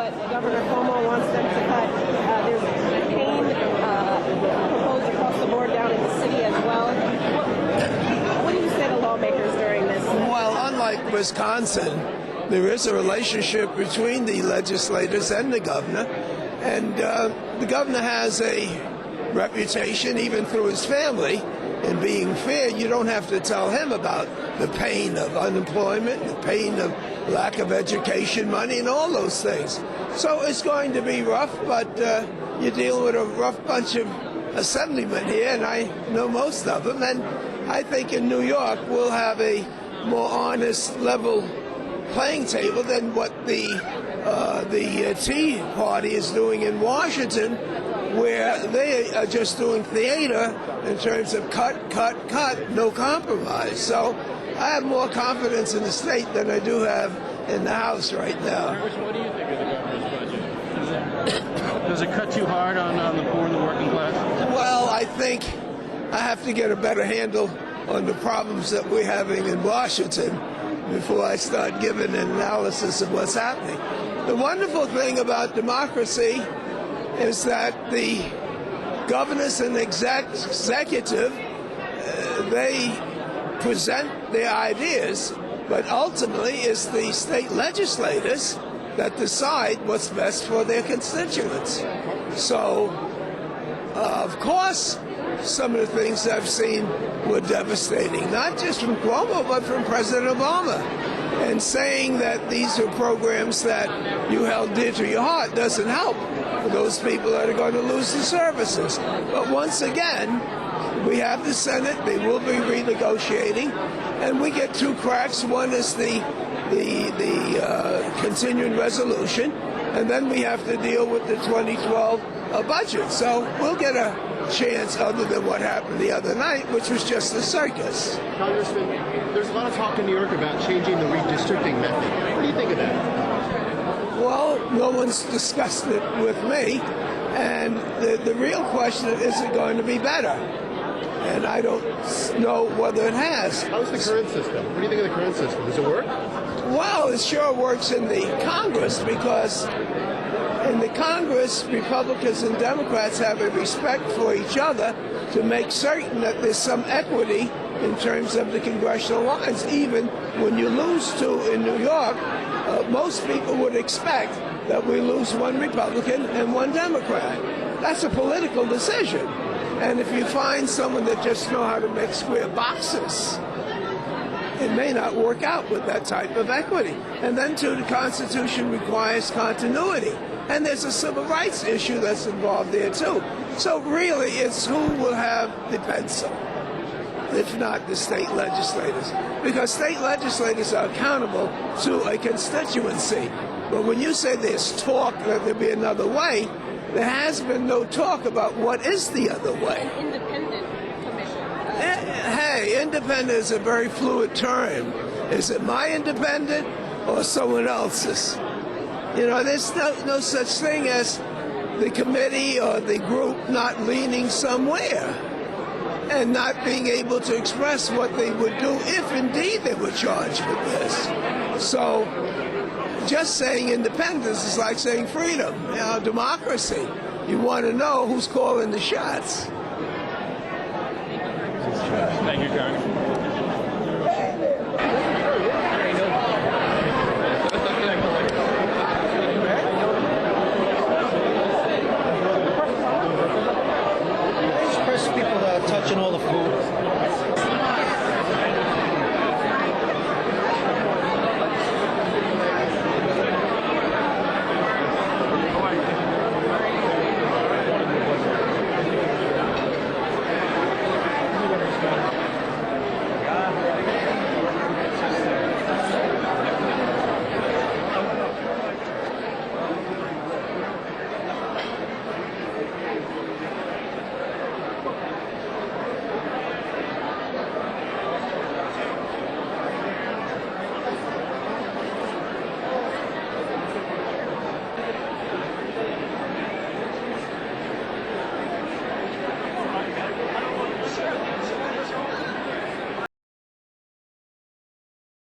but Governor Cuomo wants them to cut. There's pain proposed across the board down in the city as well. What do you say to lawmakers during this? Well, unlike Wisconsin, there is a relationship between the legislators and the governor, and the governor has a reputation, even through his family, in being fair. You don't have to tell him about the pain of unemployment, the pain of lack of education money, and all those things. So it's going to be rough, but you deal with a rough bunch of assemblymen here, and I know most of them, and I think in New York we'll have a more honest, level playing table than what the Tea Party is doing in Washington, where they are just doing theater in terms of cut, no compromise. So I have more confidence in the state than I do have in the House right now. What do you think of the governor's budget? Does it cut too hard on the poor and the working class? Well, I think I have to get a better handle on the problems that we're having in Washington before I start giving an analysis of what's happening. The wonderful thing about democracy is that the governors and executive, they present their ideas, but ultimately it's the state legislators that decide what's best for their constituents. So, of course, some of the things I've seen were devastating, not just from Cuomo, but from President Obama. And saying that these are programs that you held dear to your heart doesn't help for those people that are going to lose the services. But once again, we have the Senate. They will be renegotiating, and we get two cracks. One is the continuing resolution, and then we have to deal with the 2012 budget. So we'll get a chance other than what happened the other night, which was just a circus. Congressman, there's a lot of talk in New York about changing the redistricting method. What do you think of that? Well, no one's discussed it with me, and the real question is it going to be better? And I don't know whether it has. How's the current system? What do you think of the current system? Does it work? Well, it sure works in the Congress, because in the Congress, Republicans and Democrats have a respect for each other to make certain that there's some equity in terms of the congressional lines. Even when you lose two in New York, most people would expect that we lose one Republican and one Democrat. That's a political decision. And if you find someone that just know how to make square boxes, it may not work out with that type of equity. And then, too, the Constitution requires continuity. And there's a civil rights issue that's involved there, too. So really, it's who will have the pencil, if not the state legislators. Because state legislators are accountable to a constituency. But when you say there's talk that there'll be another way, there has been no talk about what is the other way. An independent commission. Hey, independent is a very fluid term. Is it my independent or someone else's? You know, there's no such thing as the committee or the group not leaning somewhere and not being able to express what they would do if indeed they were charged with this. So just saying independence is like saying freedom, you know, democracy. You want to know who's calling the shots. Thank you, Congressman.